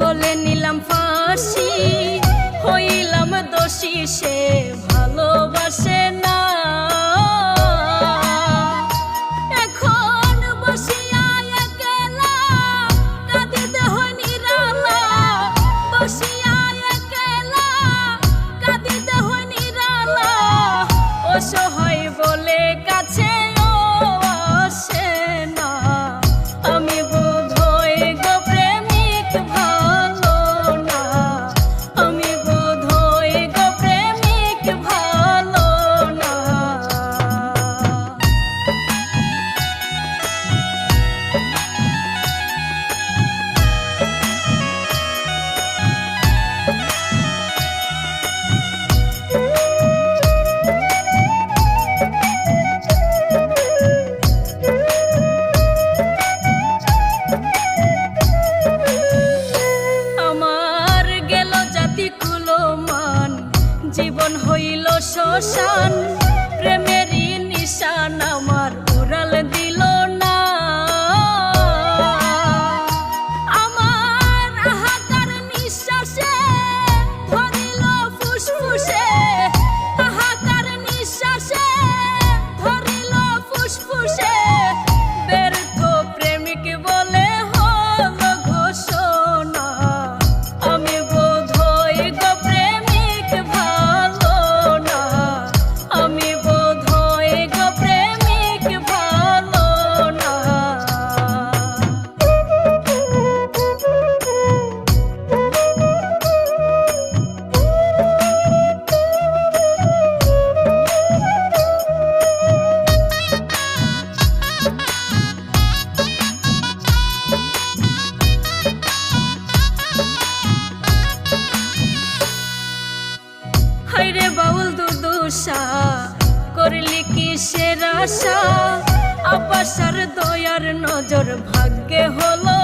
গলে নিলাম ফাঁসি, হইলাম দোষী, সে ভালোবাসে না। এখন বসিয়া একলা কাঁদিতে হয় নিরালা, বসিয়া একলা কাঁদিতে হয় নিরালা। অসহায় বলে কাছে আসে না, আমি বোধহয় গো প্রেমিক ভালো না, আমি বোধহয় গো প্রেমিক ভালো না। জীবন হইল শ্মশান, প্রেমেরই নিশান আমার উড়াল দিল না। আমার হাহাকার নিঃশ্বাসে ধরিল ফুসফুসে, হাহাকার নিঃশ্বাসে ধরিল ফুসফুসে। ব্যর্থ প্রেমিক বলে হল ঘোষণা, আমি বোধহয় গো প্রেমিক ভালো না, আমি বোধহয় গো প্রেমিক ভালো না। হায়রে বাউল দুদুশা, করলি কিসের আশা, আপাশার দয়ার নজর ভাগ্যে হলো